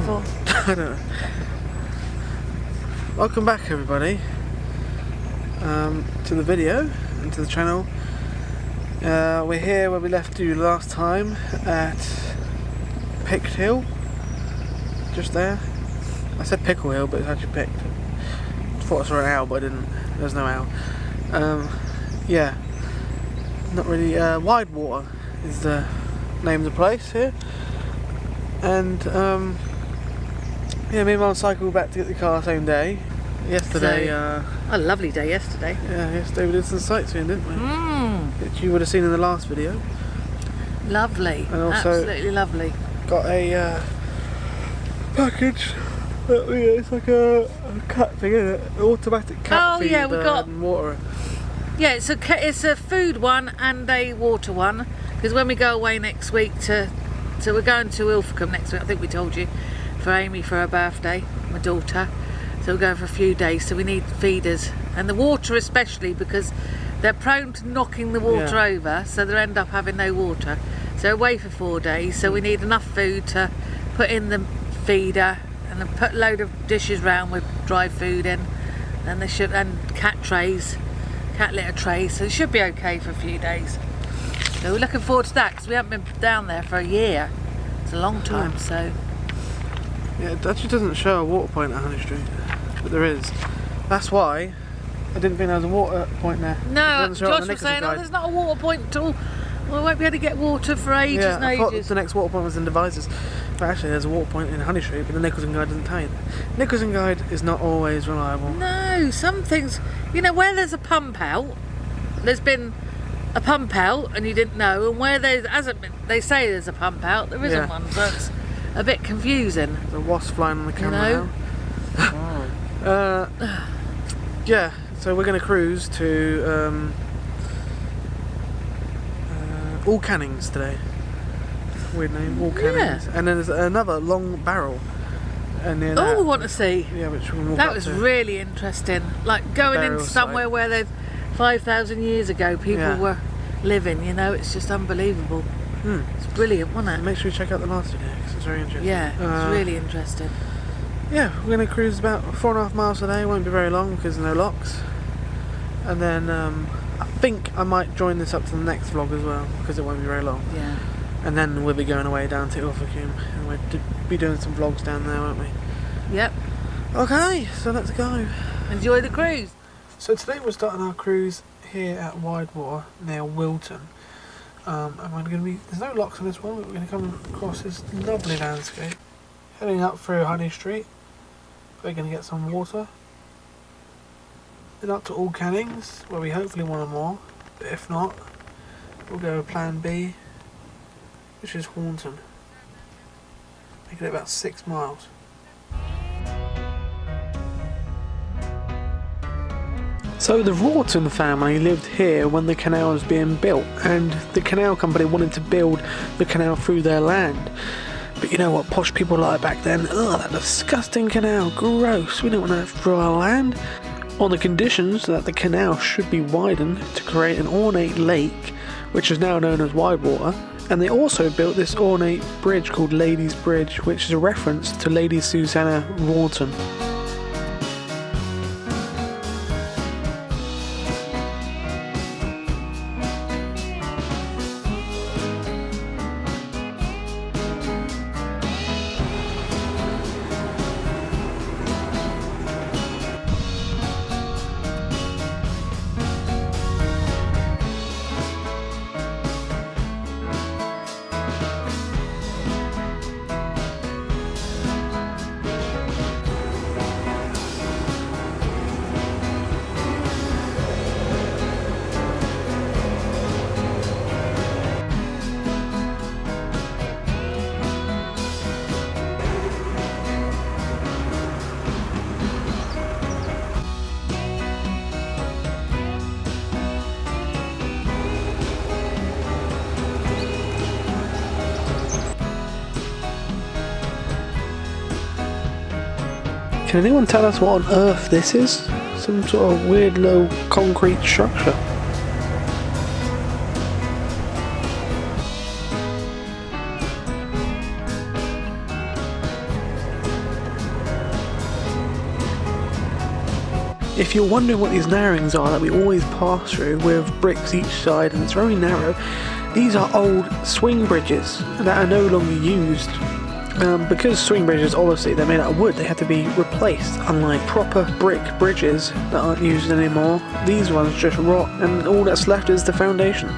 for? I don't know. Welcome back, everybody, to the video and to the channel. We're here where we left you last time at Picked Hill, just there. I said Pickle Hill, but it's actually Picked. I thought I saw an owl, but I didn't. There's no owl. Yeah, not really. Wide Water is the name of the place here, and yeah, me and Mum cycled back to get the car same day. Yesterday, a lovely day yesterday. Yeah, yesterday we did some sightseeing, didn't we? Which you would have seen in the last video. Lovely, and also absolutely lovely. Got a package. It's like a cat thing, isn't it? An automatic cat feed. Yeah, we got water. Yeah, it's a food one and a water one. Because when we go away next week so we're going to Wilcot next week. I think we told you, for Amy for her birthday, my daughter. So we're going for a few days. So we need feeders and the water especially because they're prone to knocking the water over. So they end up having no water. So away for 4 days. So we need enough food to put in the feeder. And then put a load of dishes round with dry food in, and cat litter trays, so it should be okay for a few days. So we're looking forward to that because we haven't been down there for a year. It's a long time, so. Yeah, it actually doesn't show a water point at Honey Street, but there is. That's why I didn't think there was a water point there. No, Josh was saying, oh, there's not a water point at all. Well, we won't be able to get water for ages and ages. I thought the next water point was in Devizes. But actually there's a water point in Honey Street, but the Nicholson Guide doesn't tell you. Nicholson Guide is not always reliable. No, some things, where there's a pump out, there's been a pump out and you didn't know, and where there hasn't been, they say there's a pump out, there isn't one, so it's a bit confusing. There's a wasp flying on the camera now. Yeah, so we're going to cruise to All Cannings today. Weird name, All Cannings. And then there's another long barrel. And then we want to see. Yeah, which we that was really interesting. Like going into somewhere where there's 5,000 years ago people were living. It's just unbelievable. It's brilliant, wasn't it? Make sure you check out the last video because it's very interesting. Yeah, it's really interesting. Yeah, we're going to cruise about 4.5 miles a day. Won't be very long because there's no locks. And then I think I might join this up to the next vlog as well because it won't be very long. Yeah. And then we'll be going away down to Ilfracombe and we'll be doing some vlogs down there, won't we? Yep. Okay, so let's go. Enjoy the cruise. So today we're starting our cruise here at Wide Water near Wilton. And we're going to be, there's no locks on this one, but we're going to come across this lovely landscape. Heading up through Honey Street. We're going to get some water. Then up to All Cannings, where we hopefully want more. But if not, we'll go with plan B, which is Horton. Making it about 6 miles. So the Horton family lived here when the canal was being built, and the canal company wanted to build the canal through their land. But you know what posh people like back then? Ugh, that disgusting canal, gross, we don't want that through our land. On the conditions that the canal should be widened to create an ornate lake, which is now known as Wide Water. And they also built this ornate bridge called Lady's Bridge, which is a reference to Lady Susanna Horton. Can anyone tell us what on earth this is? Some sort of weird little concrete structure. If you're wondering what these narrowings are that we always pass through with bricks each side and it's very narrow, these are old swing bridges that are no longer used. Because swing bridges, obviously they're made out of wood, they have to be replaced, unlike proper brick bridges that aren't used anymore. These ones just rot and all that's left is the foundation.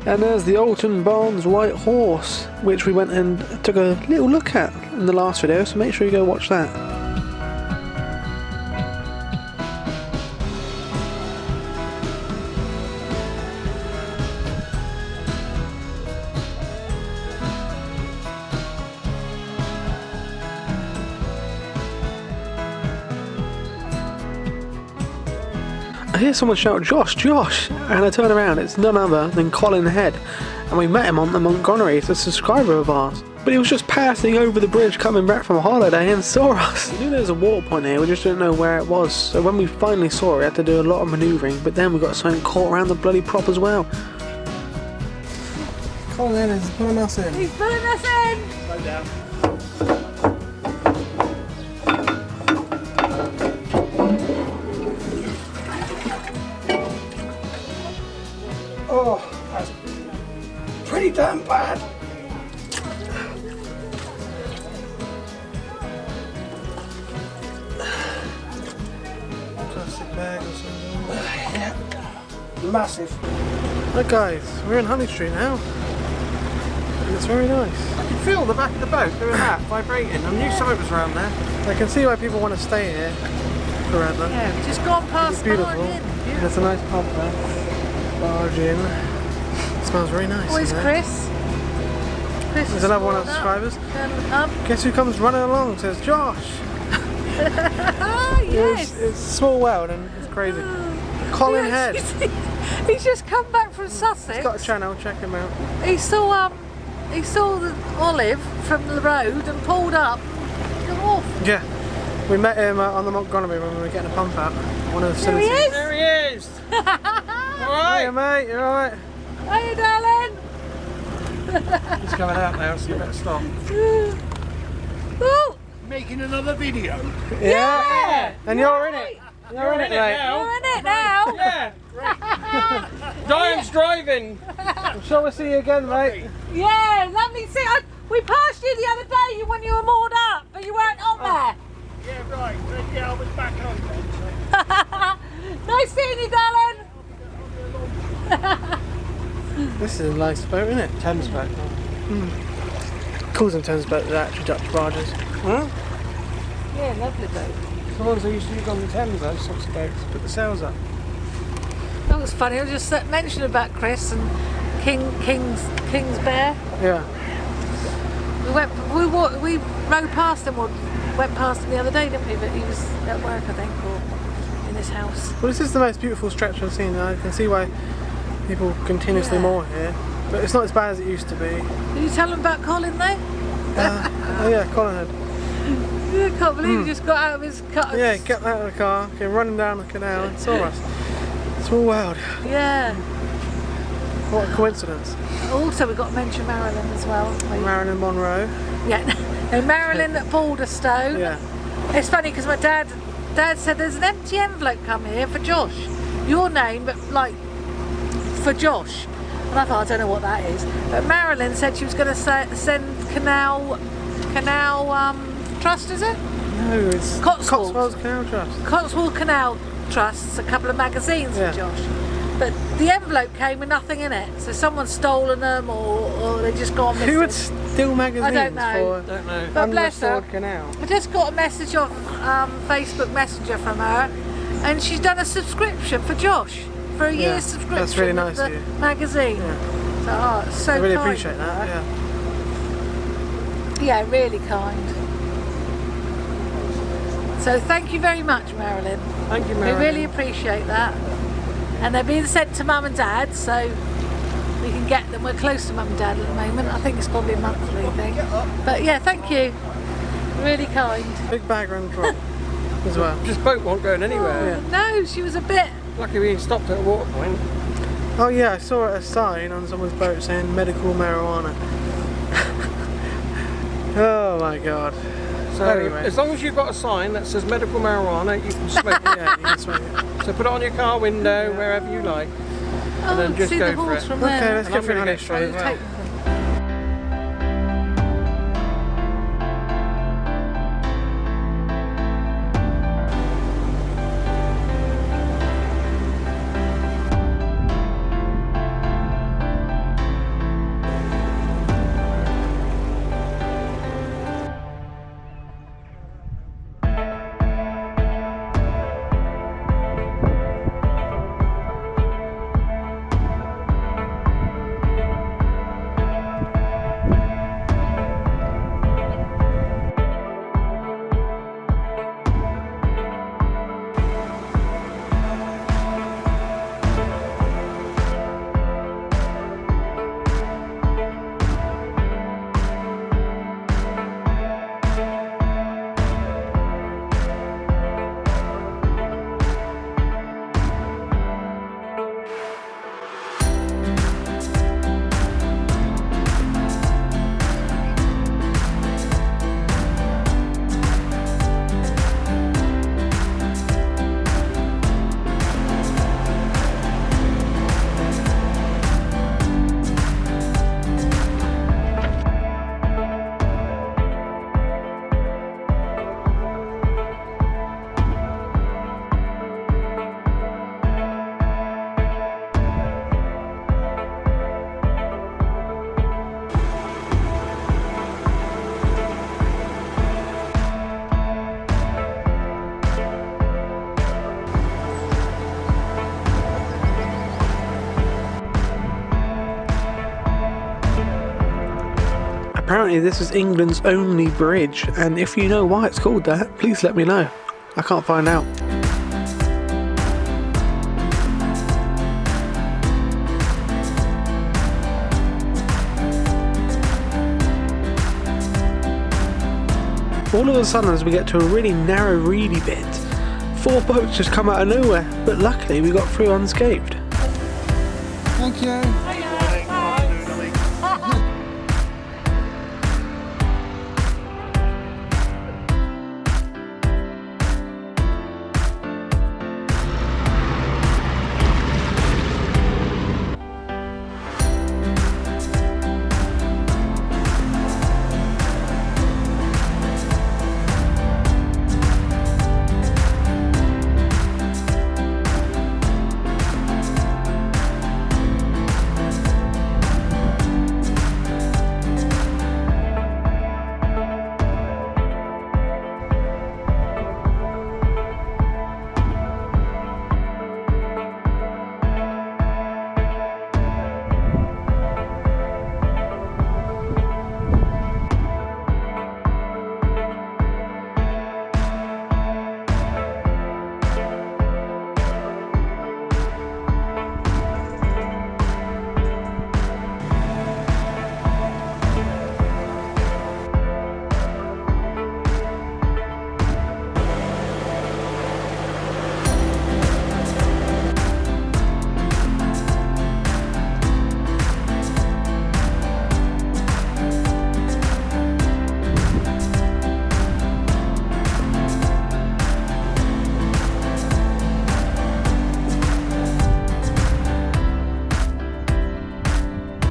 And there's the Alton Barnes White Horse, which we went and took a little look at in the last video, so make sure you go watch that. I hear someone shout, "Josh, Josh!" and I turn around, it's none other than Colin Head, and we met him on the Montgomery, it's a subscriber of ours. But he was just passing over the bridge coming back from a holiday and saw us. We knew there was a water point here, we just didn't know where it was, so when we finally saw it, we had to do a lot of manoeuvring, but then we got something caught around the bloody prop as well. Colin Head is pulling us in. He's pulling us in! Slow down. Oh, that's pretty damn bad. Plastic bag or something. Yeah, massive. Look guys, we're in Honey Street now. And it's very nice. I can feel the back of the boat doing that, vibrating. I knew something was around there. I can see why people want to stay here forever. Yeah, we've just gone past It's beautiful. Bargain. There's a nice pub there. Barge in. It smells very nice. Where's in there. Chris? Chris There's is another one of the up. subscribers. Turn up. Guess who comes running along? Says Josh. Ah, yes. It's a small world and it's crazy. Colin Head. He's just come back from Sussex. He's got a channel, check him out. He saw the olive from the road and pulled up. Come off. Yeah. We met him on the Montgomery when we were getting a pump out. One of the There he facilities. is. There he is! Alright! Hey mate, you alright? Hey, darling. He's coming out now, so you better stop. Ooh. Making another video. Yeah. And you're in it. You're in it, mate. You're in it now. Yeah! Diane's driving! I'm sure we'll see you again, mate. Yeah, lovely. See, we passed you the other day when you were moored up, but you weren't on there. Yeah, right. Yeah, I was back home then. Nice seeing you, darling. This is a nice boat, isn't it? Thames boat. Calls them Thames boats, they're actually Dutch barges. Huh? Yeah, lovely boat. The ones I used to use on the Thames, those sorts of boats. Put the sails up. That was funny. I was just mentioning about Chris and King's Bear. Yeah. We rode past him, or went past him the other day, didn't we? But he was at work, I think, or in his house. Well, this is the most beautiful stretch I've seen. I can see why people continuously moor here, but it's not as bad as it used to be. Did you tell him about Colin though? Oh yeah, Colin had. I can't believe he just got out of his car. Yeah, get out of the car, came running down the canal and saw us. Small world. Yeah. What a coincidence. Also, we got to mention Marilyn as well. Marilyn Monroe. Yeah. No, Marilyn Balderstone. Yeah. It's funny because my dad said there's an empty envelope come here for Josh. Your name, but like for Josh. And I thought, I don't know what that is. But Marilyn said she was going to send Canal Trust, is it? No, it's Cotswolds Canal Trust. Cotswold Canal Trust's a couple of magazines for Josh. But the envelope came with nothing in it. So someone's stolen them or they just gone missing. Who would steal magazines I don't know. for But bless her. canal? I just got a message off Facebook Messenger from her, and she's done a subscription for Josh for a year's subscription. That's really nice of of you. the magazine. Yeah. So, it's so I really kind appreciate of that. her. Yeah. Yeah, really kind. So thank you very much, Marilyn. Thank you, We Marilyn. really appreciate that. And they're being sent to Mum and Dad, so we can get them. We're close to Mum and Dad at the moment. I think it's probably a monthly thing. But yeah, thank you. Really kind. Big bag around the drop as well. This boat wasn't going anywhere. Oh, no, she was a bit. Lucky we stopped at a water point. Oh yeah, I saw a sign on someone's boat saying medical marijuana. Oh my god. So Anyway. as long as you've got a sign that says medical marijuana, you can smoke it. Yeah, you can smoke it. So put it on your car window, wherever you like. Oh, then just see go the for horse it. from Okay, there. let's And get I'm through gonna honey get straight as straight well. Take them. Apparently this is England's only bridge, and if you know why it's called that, please let me know. I can't find out. All of a sudden, as we get to a really narrow, reedy bit, 4 boats just come out of nowhere, but luckily we got through unscathed. Thank you.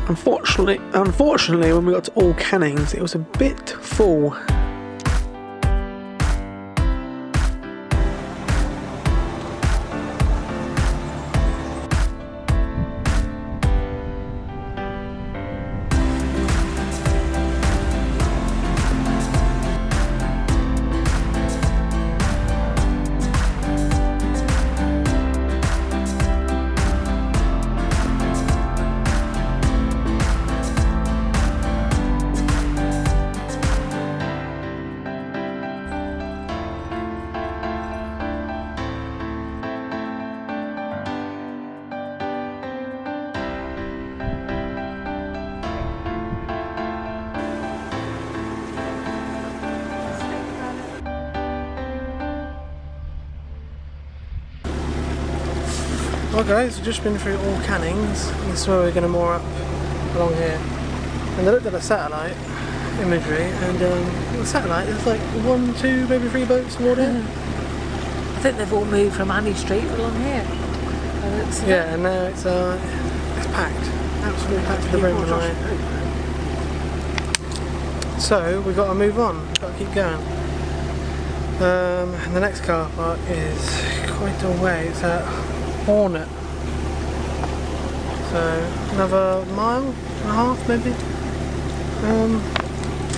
Unfortunately, when we got to All Cannings, it was a bit full. Well guys, we've just been through All Cannings. This is where we're going to moor up along here. And I looked at the satellite imagery, and the satellite, there's like 1, 2, maybe 3 boats moored in. I think they've all moved from Annie Street along here. Yeah, and now it's packed. Absolutely packed to the brim tonight. So we've got to move on, we've got to keep going. And the next car park is quite a way. It's at Horton. So another mile and a half maybe.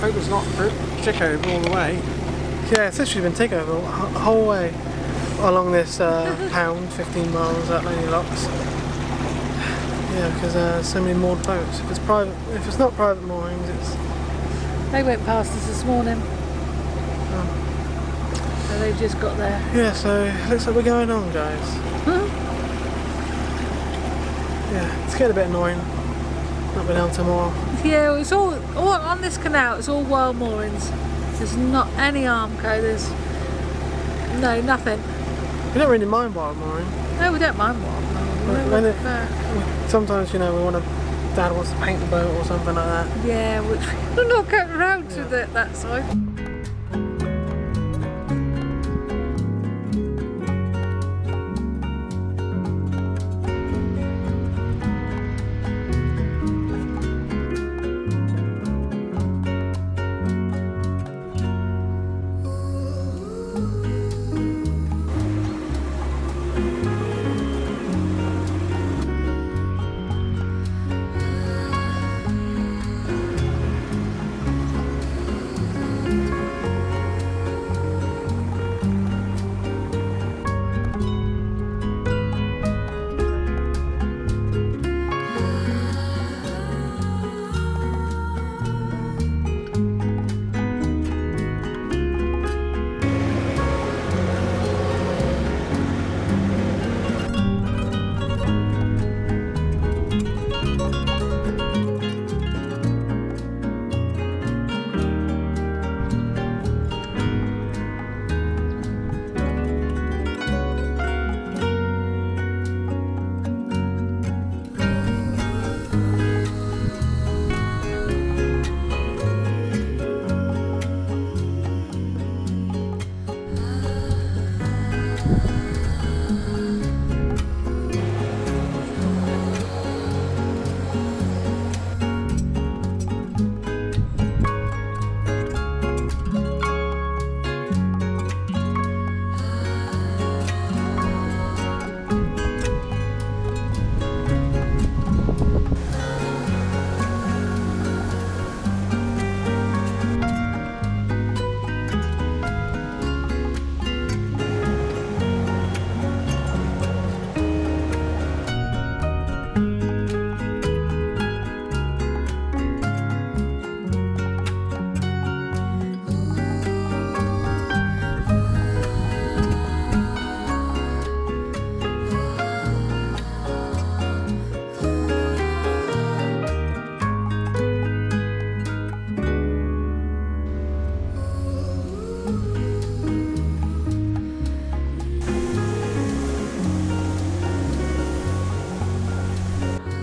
Hope it's not tick over all the way. Yeah, it's literally been taken over the whole way along this pound, 15 miles up Laney Locks. Yeah, because there's so many moored boats. If it's not private moorings, it's... They went past us this morning. So they've just got there. Yeah, so it looks like we're going on, guys. Yeah, it's getting a bit annoying not being able to moor. Yeah, it's all on this canal. It's all wild moorings. There's not any Armco. There's nothing. We don't really mind wild mooring. No, we don't mind wild mooring. Sometimes, you know, Dad wants to paint the boat or something like that. Yeah, which we're not getting around to that side.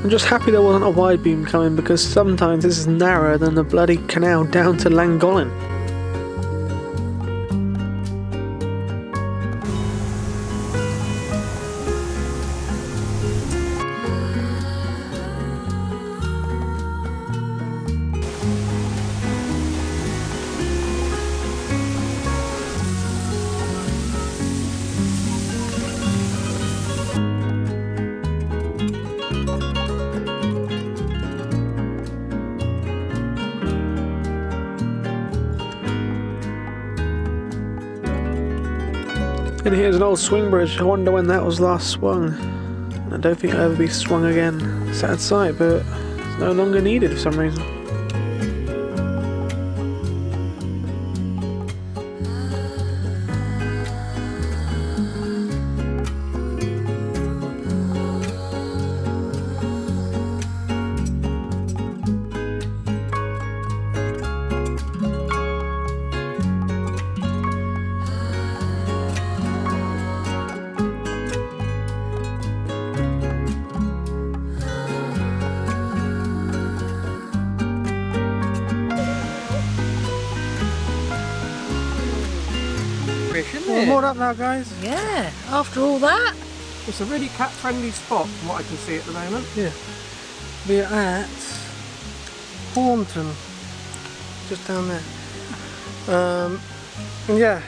I'm just happy there wasn't a wide beam coming, because sometimes this is narrower than the bloody canal down to Llangollen. And here's an old swing bridge. I wonder when that was last swung. I don't think it'll ever be swung again. Sad sight, but it's no longer needed for some reason. We're moored up now, guys. Yeah, after all that. It's a really cat-friendly spot from what I can see at the moment. Yeah. We're at Horton, just down there. And yeah,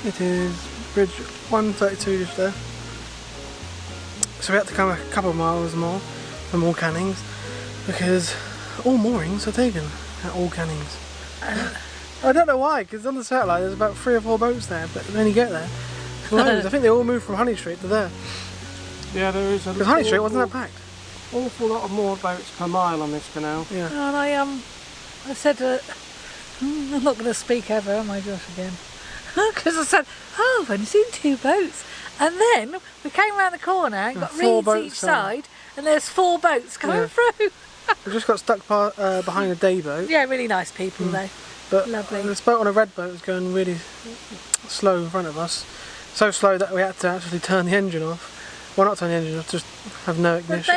it is bridge 132 just there. So we had to come a couple of miles more from All Cannings because all moorings are taken at All Cannings. I don't know why, because on the satellite there's about 3 or 4 boats there, but when you get there, loads. I think they all moved from Honey Street to there. Yeah, there is. Because Honey Street wasn't that packed. Awful lot of moored boats per mile on this canal. Yeah. And I said, I'm not going to speak ever, am I, Josh, again? Because I said, oh, I've only seen 2 boats. And then we came around the corner and got 4 reeds each boats side, and there's 4 boats coming through. We just got stuck behind a day boat. Yeah, really nice people though. But Lovely. this boat on a red boat was going really slow in front of us. So slow that we had to actually turn the engine off. Well, not turn the engine off, just have no ignition,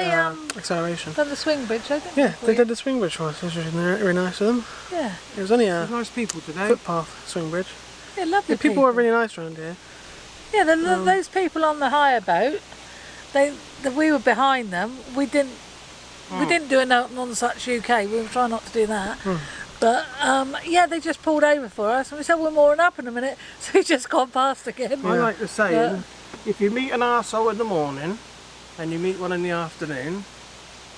acceleration. Done the swing bridge, I think. Yeah, they did the swing bridge for us, which was really nice of them. Yeah. It was only a Nice people today. footpath swing bridge. Yeah, lovely Yeah, people were really nice around here. Yeah, those people on the hire boat, we were behind them. We didn't do a non-such UK. We were trying not to do that. But yeah, they just pulled over for us, and we said we're mooring up in a minute, so we just gone past again. I like the saying, if you meet an arsehole in the morning and you meet one in the afternoon,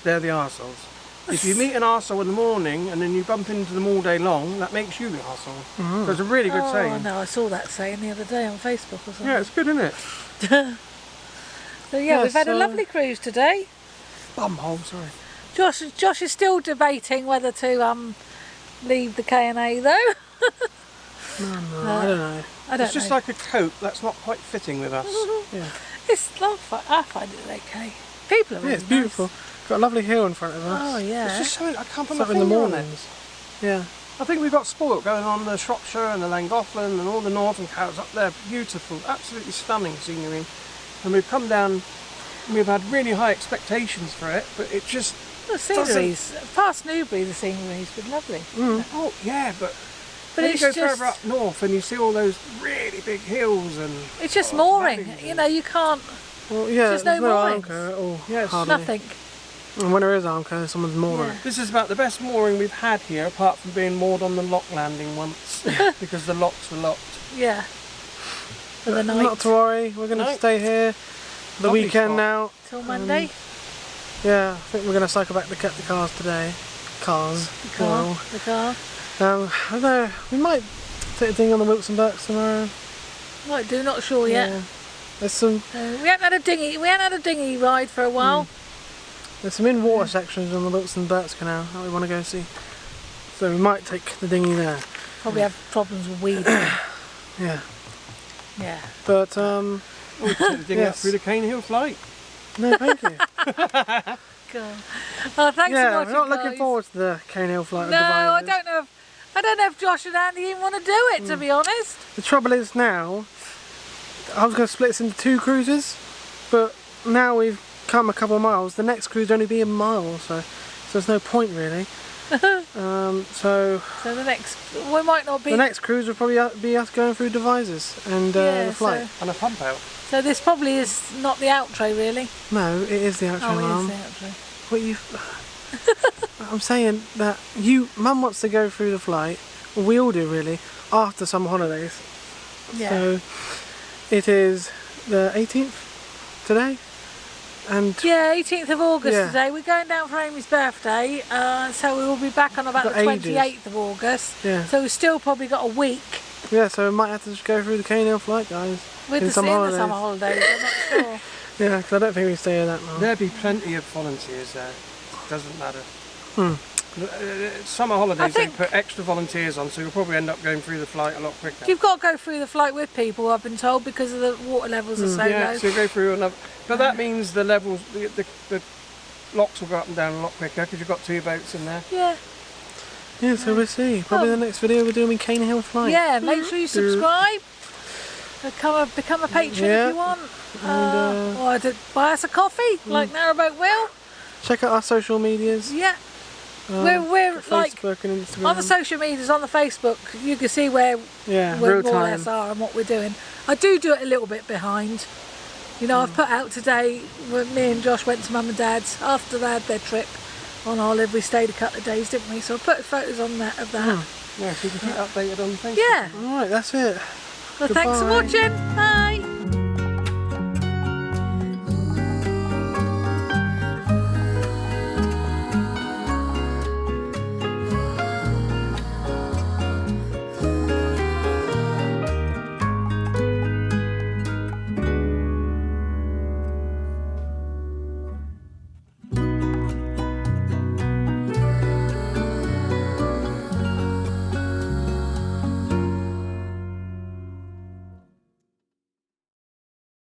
they're the arseholes. If you meet an arsehole in the morning and then you bump into them all day long, that makes you the arsehole. So it's a really good saying. Oh no, I saw that saying the other day on Facebook or something. Yeah, it's good, isn't it? So yeah, we've had a lovely cruise today. Bumhole, sorry. Josh is still debating whether to leave the K&A though. No, I don't know. It's just like a coat that's not quite fitting with us. Yeah. I find it okay. People are really It's beautiful. Got a lovely hill in front of us. Oh yeah. It's just something I can't put It's my up in the finger on it. mornings. Yeah. I think we got spoilt going on the Shropshire and the Llangollen and all the northern cows up there. Beautiful, absolutely stunning scenery. And we've come down, we've had really high expectations for it, but it just The sceneries, past Newbury, the scenery's been lovely. Oh yeah, but But then it's you go just, further up north and you see all those really big hills and it's just mooring. valleys You know, you can't. Well, yeah, There's there's no no moorings. anchor at all. Yes. hardly. Nothing. And when there is anchor, someone's mooring. Yeah. This is about the best mooring we've had here, apart from being moored on the lock landing once, because the locks were locked. Yeah. For the night. Not to worry, we're going to No. stay here the Lovely weekend spot. now. Till Monday. Yeah, I think we're going to cycle back to get the cars today. Cars. Plural. The car. I don't know, we might take a ding on the Wilson Burks tomorrow. Might do, not sure yet. Yeah. There's some We haven't had a dinghy. We haven't had a dinghy ride for a while. in-water sections on the Wilson Burks Canal that we want to go see. So we might take the dinghy there. Probably have problems with weed. Yeah. Yeah. But We could take the dinghy up through the Cane Hill flight. no, thank you. God. Oh, thanks for Yeah, watching, we're not looking guys. forward to the Cane Hill flight. No, of I devices. don't know if Josh and Andy even want to do it. To be honest. The trouble is now, I was going to split this into 2 cruises, but now we've come a couple of miles. The next cruise only be a mile, so there's no point really. So So the next, we might not be. the next cruise will probably be us going through devices and Yeah, the flight. And a pump out. So this probably is not the outro, really. No, it is the outro, Oh, Mum. it is the outro. What you? I'm saying that Mum wants to go through the flight. Well, we all do really after summer holidays. Yeah. So it is the 18th today, and Yeah, 18th of August Yeah. today. We're going down for Amy's birthday, so we will be back on about Got the ages. 28th of August. Yeah. So we've still probably got a week. yeah, so we might have to just go through the Cane Hill flight, guys. With in the some in the holidays. summer holidays, I'm not sure. Yeah, because I don't think we stay here that long. There'll be plenty of volunteers there. Doesn't matter. Hmm. Summer I holidays, they think- put extra volunteers on, so you'll probably end up going through the flight a lot quicker. You've got to go through the flight with people, I've been told, because of the water levels are so Yeah, low. so you go through another. But that means the levels, the locks will go up and down a lot quicker because you've got 2 boats in there. Yeah. Yeah, so we'll see. Probably the next video we're doing Cane Hill flight. Yeah, make sure you subscribe. Become a patron Yeah. if you want. And, Or buy us a coffee, like Narrowboat will. check out our social medias. Yeah. We're like Facebook and Instagram. on the social medias, on the Facebook, you can see where yeah, we real more or time. less are and what we're doing. I do it a little bit behind. You know, I've put out today when me and Josh went to Mum and Dad's after they had their trip on Olive. We stayed a couple of days, didn't we? So I put photos on that of that. Yeah, so you can keep updated on Facebook. Yeah. Alright, that's it. Well, thanks for Goodbye. watching. Bye.